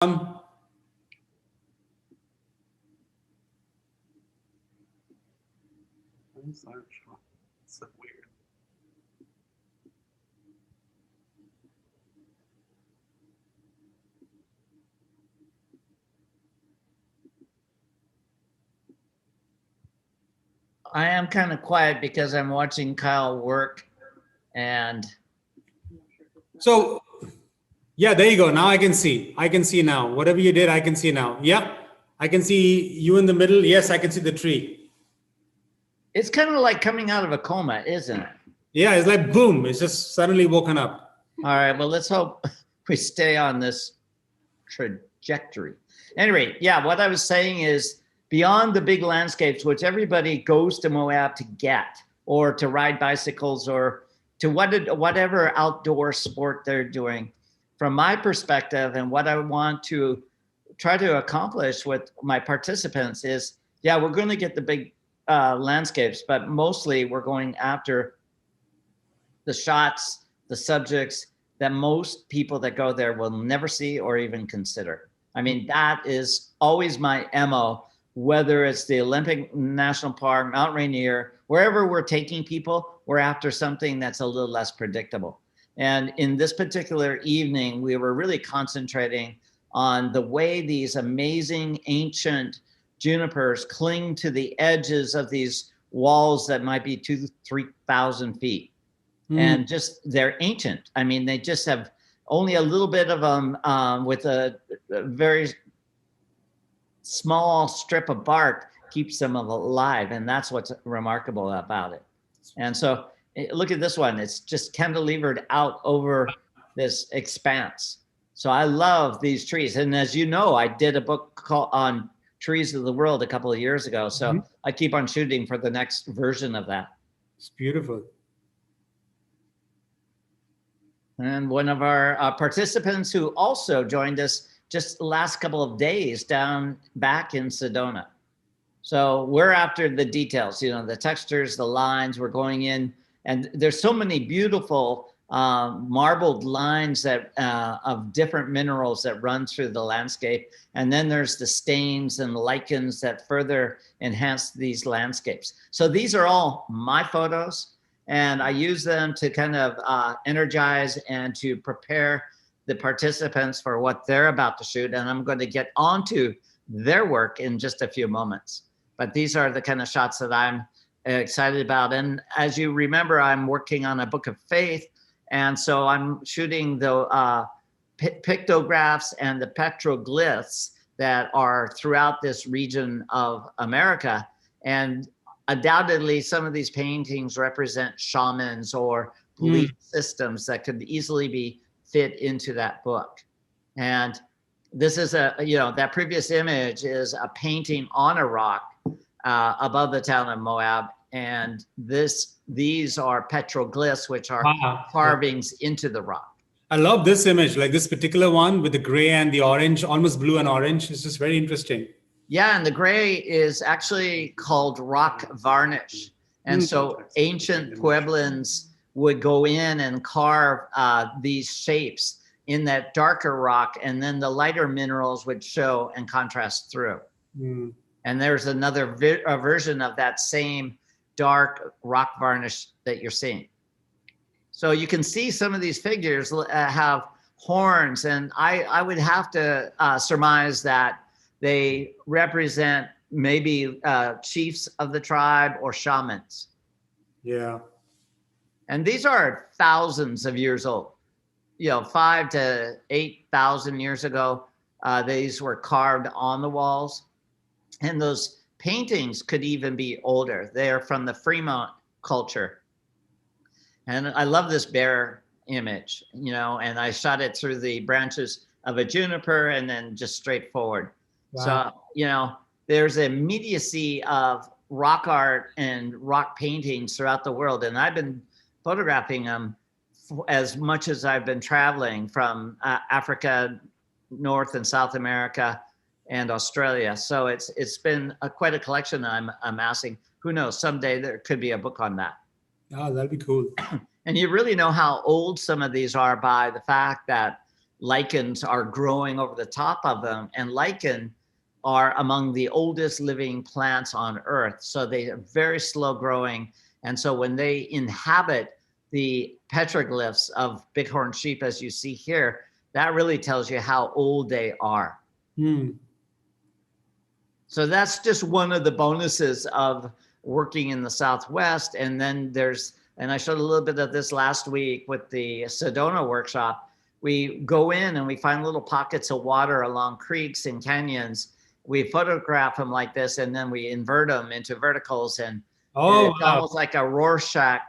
Um, I'm sorry, it's so weird. I am kind of quiet because I'm watching Kyle work and So, yeah, there you go. Now I can see. I can see now. Whatever you did, I can see now. Yeah, I can see you in the middle. Yes, I can see the tree. it's kind of like coming out of a coma, isn't it? Yeah, it's like boom. It's just suddenly woken up. All right, well, let's hope we stay on this trajectory. Anyway, yeah, what I was saying is beyond the big landscapes, which everybody goes to Moab to get, or to ride bicycles, or to whatever outdoor sport they're doing. From my perspective, and what I want to try to accomplish with my participants is, yeah, we're going to get the big landscapes, but mostly we're going after the shots, the subjects that most people that go there will never see or even consider. I mean, that is always my MO, whether it's the Olympic National Park, Mount Rainier, wherever we're taking people, we're after something that's a little less predictable. And in this particular evening, we were really concentrating on the way these amazing ancient junipers cling to the edges of these walls that might be 2,000 to 3,000 feet. And just they're ancient. I mean, they just have only a little bit of them with a very small strip of bark keeps them alive, and that's what's remarkable about it. And so look at this one. It's just cantilevered out over this expanse. So I love these trees. And as you know, I did a book called on trees of the world a couple of years ago. So I keep on shooting for the next version of that. It's beautiful. And one of our participants who also joined us just the last couple of days down back in Sedona. So we're after the details, you know, the textures, the lines. We're going in, and there's so many beautiful marbled lines that of different minerals that run through the landscape. And then there's the stains and lichens that further enhance these landscapes. So these are all my photos, and I use them to kind of energize and to prepare the participants for what they're about to shoot. And I'm going to get onto their work in just a few moments. But these are the kind of shots that I'm excited about. And as you remember, I'm working on a book of faith. And so I'm shooting the pictographs and the petroglyphs that are throughout this region of America. And undoubtedly, some of these paintings represent shamans or belief systems that could easily be fit into that book. And this is that previous image is a painting on a rock above the town of Moab. And these are petroglyphs, which are carvings into the rock. I love this image, like this particular one with the gray and the orange, almost blue and orange. It's just very interesting. Yeah, and the gray is actually called rock varnish. And so ancient Pueblans would go in and carve these shapes in that darker rock, and then the lighter minerals would show and contrast through. And there's another version of that same dark rock varnish that you're seeing. So you can see some of these figures have horns, and I would have to surmise that they represent maybe chiefs of the tribe or shamans. Yeah. And these are thousands of years old. 5,000 to 8,000 years ago, these were carved on the walls. And those paintings could even be older. They are from the Fremont culture. And I love this bear image, and I shot it through the branches of a juniper and then just straight forward. Wow. So, there's an immediacy of rock art and rock paintings throughout the world. And I've been photographing them as much as I've been traveling from Africa, North and South America, and Australia. So it's been quite a collection that I'm amassing. Who knows, someday there could be a book on that. Oh, that'd be cool. And you really know how old some of these are by the fact that lichens are growing over the top of them. And lichen are among the oldest living plants on earth. So they are very slow growing. And so when they inhabit the petroglyphs of bighorn sheep, as you see here, that really tells you how old they are. Hmm. So that's just one of the bonuses of working in the Southwest. And then and I showed a little bit of this last week with the Sedona workshop. We go in and we find little pockets of water along creeks and canyons. We photograph them like this, and then we invert them into verticals. And Oh, it's wow. almost like a Rorschach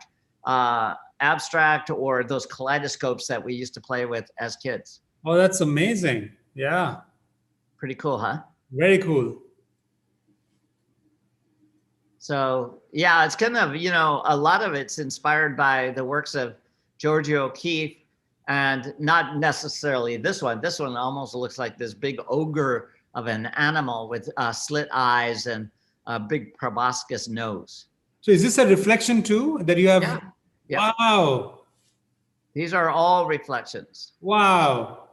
abstract, or those kaleidoscopes that we used to play with as kids. Oh, that's amazing. Yeah. Pretty cool, huh? Very cool. So yeah, it's kind of, a lot of it's inspired by the works of Georgia O'Keeffe, and not necessarily this one. This one almost looks like this big ogre of an animal with slit eyes and a big proboscis nose. So is this a reflection too that you have? Yeah. Yeah. Wow. These are all reflections. Wow.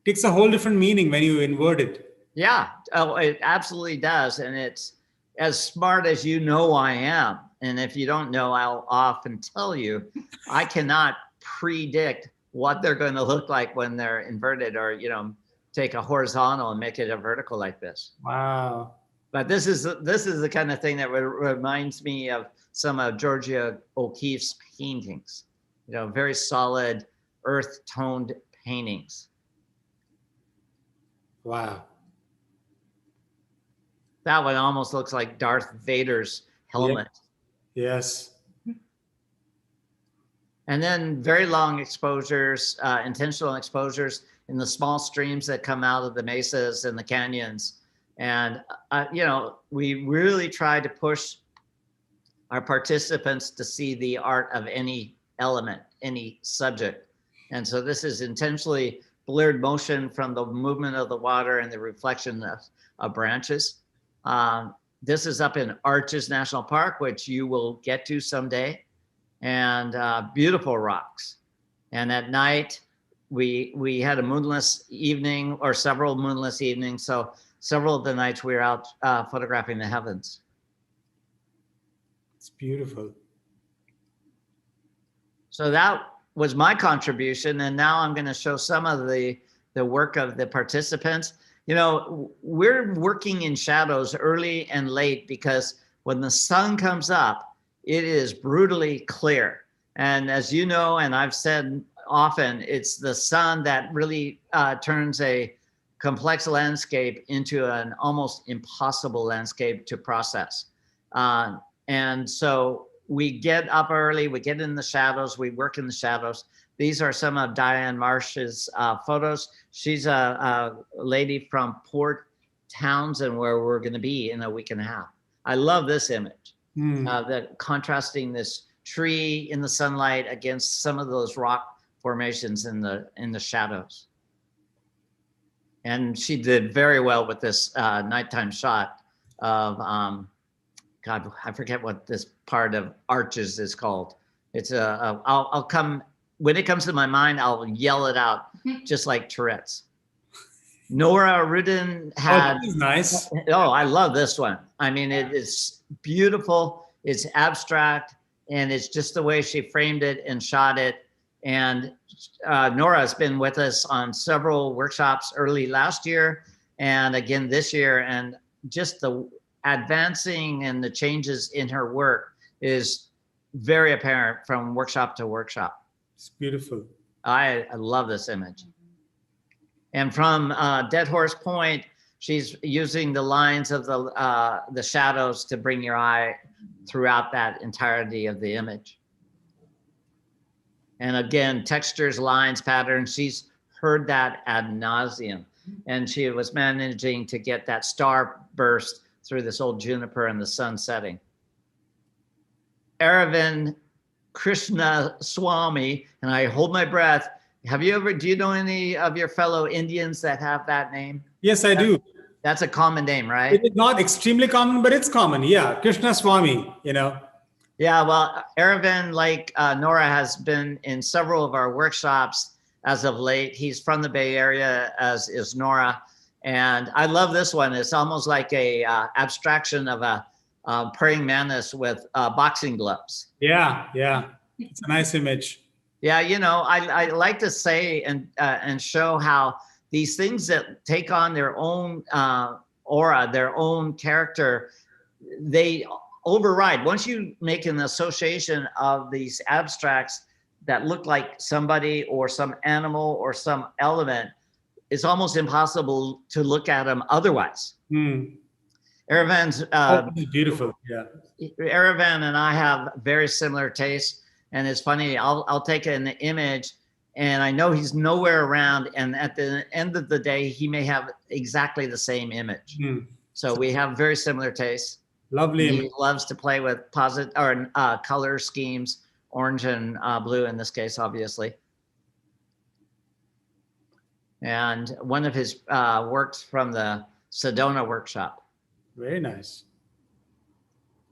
Takes a whole different meaning when you invert it. Yeah, oh, it absolutely does. And it's as smart as I am. And if you don't know, I'll often tell you, I cannot predict what they're going to look like when they're inverted, or, take a horizontal and make it a vertical like this. Wow. But this is the kind of thing that reminds me of some of Georgia O'Keeffe's paintings, very solid earth toned paintings. Wow. That one almost looks like Darth Vader's helmet. Yeah. Yes. And then very long exposures, intentional exposures in the small streams that come out of the mesas and the canyons. And, we really try to push our participants to see the art of any element, any subject. And so this is intentionally blurred motion from the movement of the water and the reflection of branches. This is up in Arches National Park, which you will get to someday, and beautiful rocks. And at night, we had a moonless evening, or several moonless evenings. So several of the nights we were out photographing the heavens. It's beautiful. So that was my contribution. And now I'm going to show some of the work of the participants. We're working in shadows early and late, because when the sun comes up, it is brutally clear. And as you know, and I've said often, it's the sun that really turns a complex landscape into an almost impossible landscape to process. And so we get up early, we get in the shadows, we work in the shadows. These are some of Diane Marsh's photos. She's a lady from Port Townsend, where we're going to be in a week and a half. I love this image, that contrasting this tree in the sunlight against some of those rock formations in the shadows. And she did very well with this nighttime shot of, God, I forget what this part of Arches is called. It's I'll come, when it comes to my mind, I'll yell it out, just like Tourette's. Nora Rudin had. Oh, this is nice. Oh, I love this one. I mean, it is beautiful. It's abstract, and it's just the way she framed it and shot it. And Nora has been with us on several workshops early last year and again this year. And just the advancing and the changes in her work is very apparent from workshop to workshop. It's beautiful. I love this image. And from Dead Horse Point, she's using the lines of the shadows to bring your eye throughout that entirety of the image. And again, textures, lines, patterns, she's heard that ad nauseum. And she was managing to get that star burst through this old juniper and the sun setting. Aravind Krishna Swami, and I hold my breath. Do you know any of your fellow Indians that have that name? Yes, I do. That's a common name, right? It is not extremely common, but it's common. Yeah, Krishna Swami, Yeah, well, Aravind, like Nora, has been in several of our workshops as of late. He's from the Bay Area, as is Nora. And I love this one. It's almost like a abstraction of a praying mantis with boxing gloves. Yeah, yeah. It's a nice image. Yeah, you know, I like to say and show how these things that take on their own aura, their own character, they override. Once you make an association of these abstracts that look like somebody or some animal or some element, it's almost impossible to look at them otherwise. Aravan's beautiful. Yeah. Aravan and I have very similar tastes, and it's funny. I'll take an image, and I know he's nowhere around, and at the end of the day, he may have exactly the same image. So we have very similar tastes. Lovely. He loves to play with color schemes, orange and blue in this case, obviously. And one of his works from the Sedona workshop. Very nice.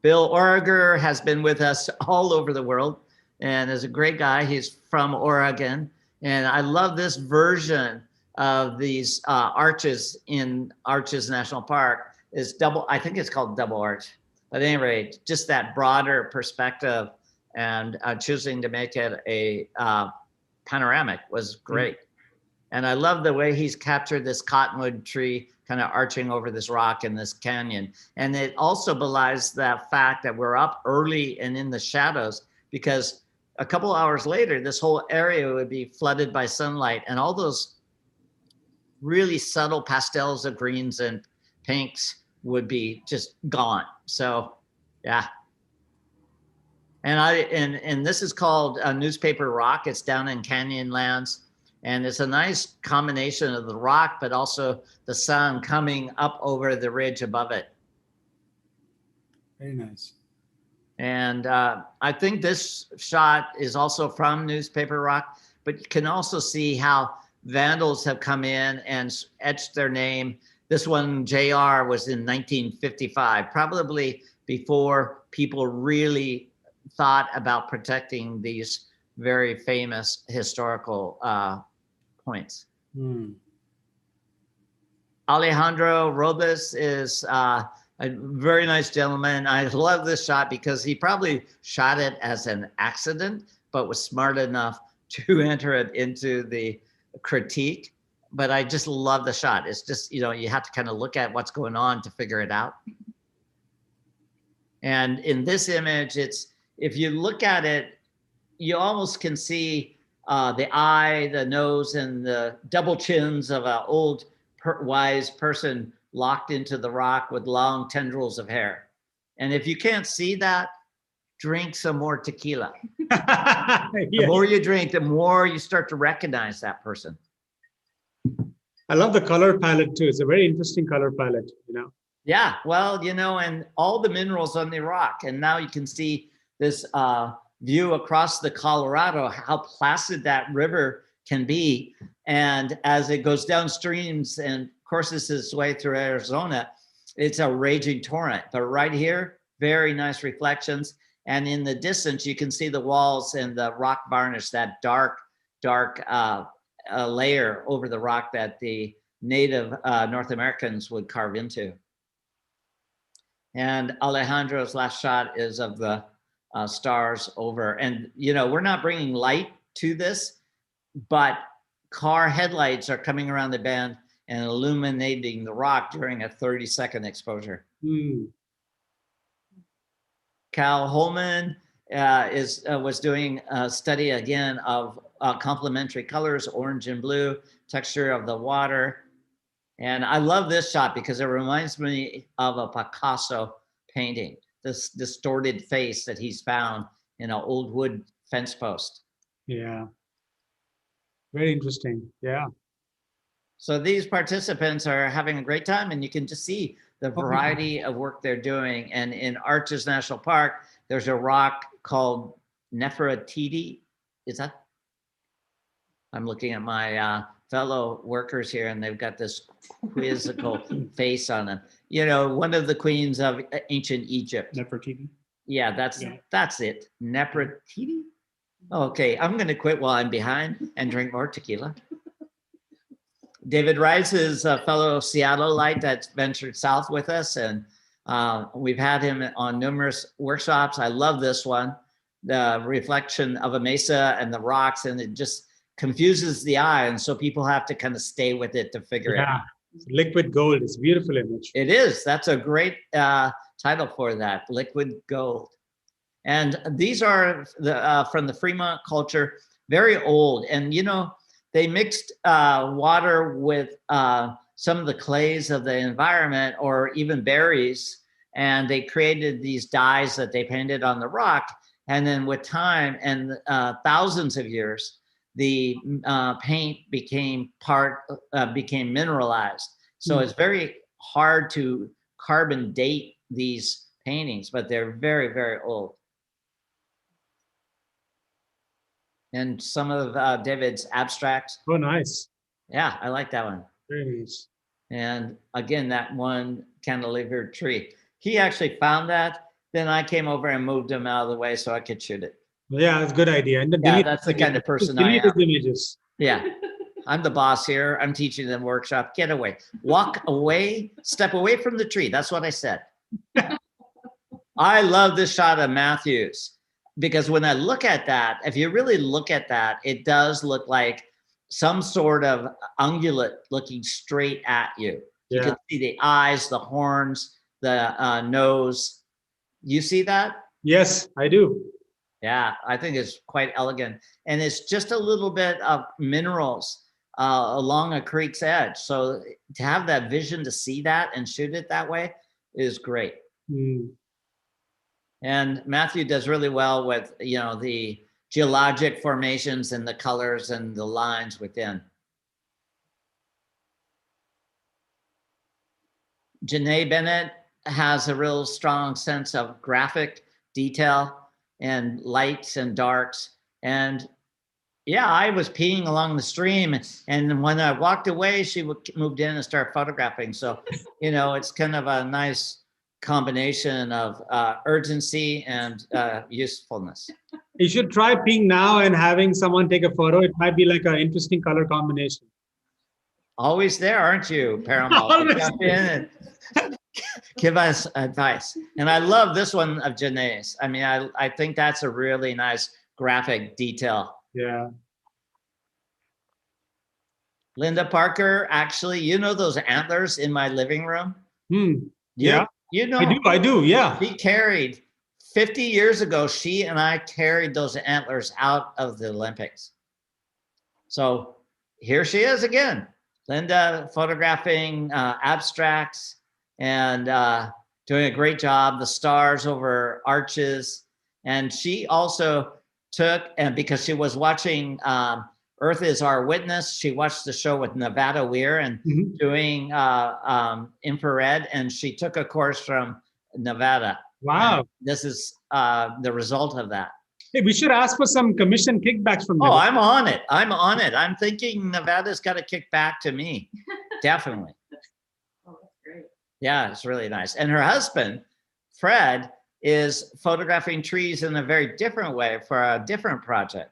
Bill Oreger has been with us all over the world and is a great guy. He's from Oregon. And I love this version of these arches in Arches National Park. Is double, I think it's called double arch. But at any rate, just that broader perspective and choosing to make it a panoramic was great. And I love the way he's captured this cottonwood tree kind of arching over this rock in this canyon. And it also belies that fact that we're up early and in the shadows, because a couple hours later, this whole area would be flooded by sunlight, and all those really subtle pastels of greens and pinks would be just gone. So, yeah. And this is called Newspaper Rock. It's down in Canyonlands. And it's a nice combination of the rock, but also the sun coming up over the ridge above it. Very nice. And I think this shot is also from Newspaper Rock, but you can also see how vandals have come in and etched their name. This one, JR, was in 1955, probably before people really thought about protecting these very famous historical points. Alejandro Robles is a very nice gentleman. I love this shot because he probably shot it as an accident, but was smart enough to enter it into the critique. But I just love the shot. It's just, you know, you have to kind of look at what's going on to figure it out. And in this image, it's, if you look at it, you almost can see the eye, the nose, and the double chins of an old wise person locked into the rock with long tendrils of hair. And if you can't see that, drink some more tequila. Yes. The more you drink, the more you start to recognize that person. I love the color palette too. It's a very interesting color palette, you know. Yeah, well, you know, and all the minerals on the rock. And now you can see this view across the Colorado, how placid that river can be. And as it goes downstreams and courses its way through Arizona, it's a raging torrent. But right here, very nice reflections. And in the distance, you can see the walls and the rock varnish, that dark layer over the rock that the native North Americans would carve into. And Alejandro's last shot is of the stars over. And, you know, we're not bringing light to this, but car headlights are coming around the bend and illuminating the rock during a 30-second exposure. Cal Holman was doing a study again of complementary colors, orange and blue, texture of the water. And I love this shot because it reminds me of a Picasso painting, this distorted face that he's found in an old wood fence post. Yeah. Very interesting. Yeah. So these participants are having a great time, and you can just see the variety of work they're doing. And in Arches National Park, there's a rock called Nefertiti. Is that? I'm looking at my fellow workers here, and they've got this quizzical face on them. You know, one of the queens of ancient Egypt. Nefertiti. Yeah, that's it. Nefertiti. Okay, I'm going to quit while I'm behind and drink more tequila. David Rice is a fellow Seattleite that's ventured south with us, and we've had him on numerous workshops. I love this one, the reflection of a mesa and the rocks, and it just confuses the eye, and so people have to kind of stay with it to figure it out. Liquid gold. It's a beautiful image. It is. That's a great title for that, liquid gold. And these are from the Fremont culture, very old. And, you know, they mixed water with some of the clays of the environment or even berries. And they created these dyes that they painted on the rock. And then with time and thousands of years, the paint became mineralized. So it's very hard to carbon date these paintings, but they're very, very old. And some of David's abstracts. Oh, nice. Yeah, I like that one. Very nice. And again, that one cantilever tree. He actually found that. Then I came over and moved him out of the way so I could shoot it. Yeah, it's a good idea. And yeah, that's the kind of person I am. Images. Yeah, I'm the boss here. I'm teaching them workshop. Get away. Walk away. Step away from the tree. That's what I said. I love this shot of Matthews. Because when I look at that, if you really look at that, it does look like some sort of ungulate looking straight at you. You can see the eyes, the horns, the nose. You see that? Yes, I do. Yeah, I think it's quite elegant. And it's just a little bit of minerals along a creek's edge. So to have that vision to see that and shoot it that way is great. Mm. And Matthew does really well with, you know, the geologic formations and the colors and the lines within. Janae Bennett has a real strong sense of graphic detail and lights and darks. And yeah, I was peeing along the stream, and when I walked away, she moved in and started photographing. So, you know, it's kind of a nice combination of urgency and usefulness. You should try peeing now and having someone take a photo. It might be like an interesting color combination. Always there, aren't you, Paramount? Jump in and give us advice. And I love this one of Janae's. I mean, I think that's a really nice graphic detail. Yeah. Linda Parker, actually, you know those antlers in my living room? Yeah. You know, I do, yeah. She carried, 50 years ago, she and I carried those antlers out of the Olympics. So here she is again, Linda photographing abstracts and doing a great job, the stars over arches. And she also took, and because she was watching Earth is Our Witness, she watched the show with Nevada Weir and doing infrared, and she took a course from Nevada. Wow. And this is the result of that. Hey, we should ask for some commission kickbacks from them. Oh, I'm on it. I'm on it. I'm thinking Nevada's got to kick back to me. Definitely. Oh, that's great. Yeah, it's really nice. And her husband, Fred, is photographing trees in a very different way for a different project.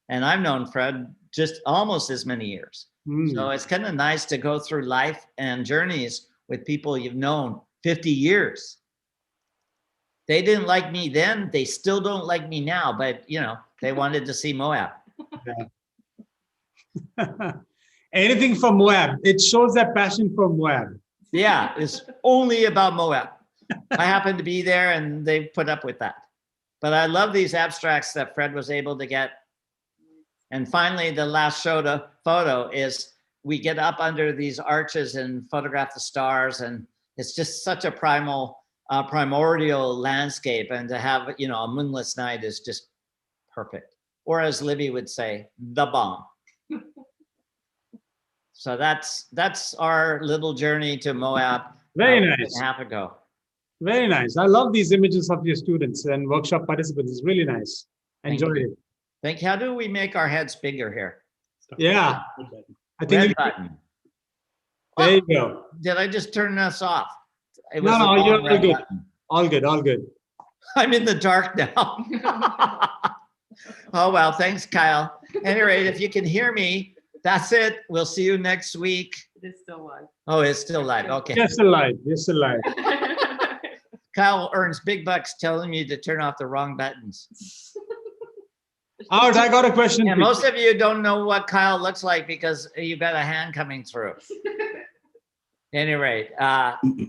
And I've known Fred just almost as many years. So it's kind of nice to go through life and journeys with people you've known 50 years. They didn't like me then. They still don't like me now, but you know, they wanted to see Moab. Yeah. Anything for Moab. It shows that passion for Moab. Yeah, it's only about Moab. I happened to be there and they put up with that. But I love these abstracts that Fred was able to get. And finally, the last photo is we get up under these arches and photograph the stars. And it's just such a primordial landscape. And to have, you know, a moonless night is just perfect. Or as Libby would say, the bomb. So that's our little journey to Moab. Very nice. A half ago. Very nice. I love these images of your students and workshop participants. It's really nice. Enjoyed it. Thank you. How do we make our heads bigger here? Yeah. I think Red button. There you go. Did I just turn this off? It was No, you're all good. Button. All good. All good. I'm in the dark now. Oh, well, thanks, Kyle. Any rate, if you can hear me, that's it. We'll see you next week. It is still live. Oh, it's still live. Okay. Just alive. Just alive. Kyle earns big bucks telling you to turn off the wrong buttons. All right, I got a question. And for you. most of you don't know what Kyle looks like because you've got a hand coming through. Any rate,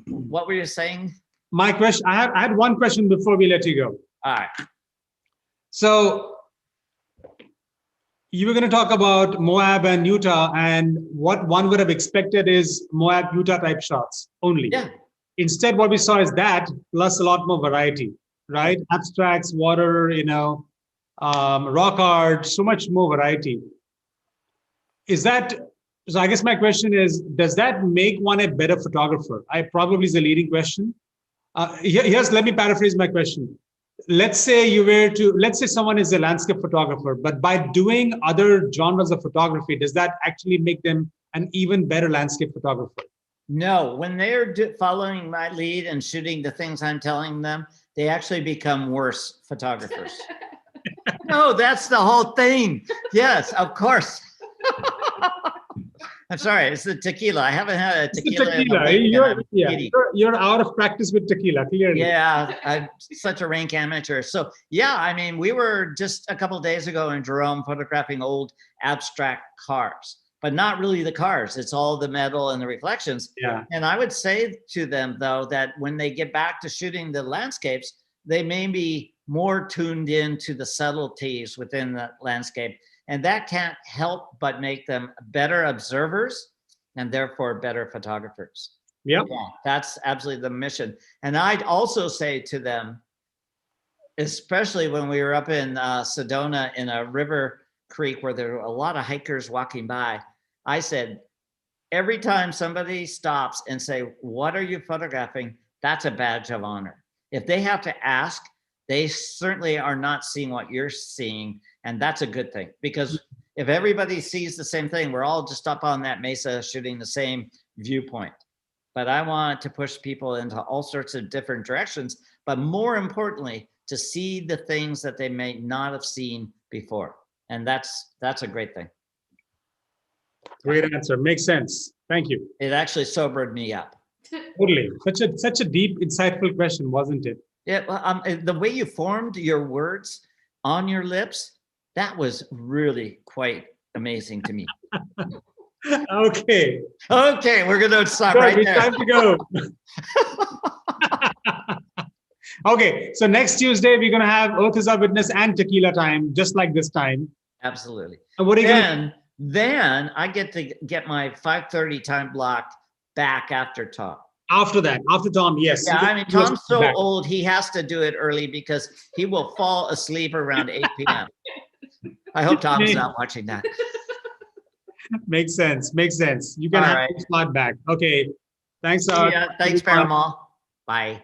what were you saying? My question, I had one question before we let you go. All right. So you were going to talk about Moab and Utah, and what one would have expected is Moab, Utah type shots only. Yeah. Instead, what we saw is that plus a lot more variety, right? Abstracts, water, rock art, so much more variety. Is that, so I guess my question is, does that make one a better photographer? I probably is a leading question. Let me paraphrase my question. Let's say someone is a landscape photographer, but by doing other genres of photography, does that actually make them an even better landscape photographer? No, when they're following my lead and shooting the things I'm telling them, they actually become worse photographers. No, that's the whole thing. Yes, of course. I'm sorry, it's the tequila. I haven't had a tequila. You're out of practice with tequila, clearly. Yeah, I'm such a rank amateur. So yeah, I mean, we were just a couple of days ago in Jerome photographing old abstract cars, but not really the cars. It's all the metal and the reflections. Yeah. And I would say to them though, that when they get back to shooting the landscapes, they may be more tuned in to the subtleties within the landscape. And that can't help but make them better observers and therefore better photographers. Yep. Yeah, that's absolutely the mission. And I'd also say to them, especially when we were up in Sedona in a river creek where there were a lot of hikers walking by, I said, every time somebody stops and say, what are you photographing? That's a badge of honor. If they have to ask, they certainly are not seeing what you're seeing. And that's a good thing, because if everybody sees the same thing, we're all just up on that mesa shooting the same viewpoint. But I want to push people into all sorts of different directions, but more importantly, to see the things that they may not have seen before. And that's a great thing. Great answer. Makes sense. Thank you. It actually sobered me up. Totally. Such a deep, insightful question, wasn't it? Yeah, the way you formed your words on your lips, that was really quite amazing to me. Okay. Okay, we're going to stop Good, right it's there. time to go. Okay, so next Tuesday, we're going to have Earth is Our Witness and Tequila time, just like this time. Absolutely. And what are you going to Then I get to get my 5:30 time block back after Tom. after that? After Tom, yes. Yeah, I mean, Tom's so back. old, he has to do it early because he will fall asleep around 8 p.m. I hope Tom's not watching that. Makes sense. Makes sense. You can All have right. the slot back. Okay. Thanks. Yeah, thanks, Paramount. Bye.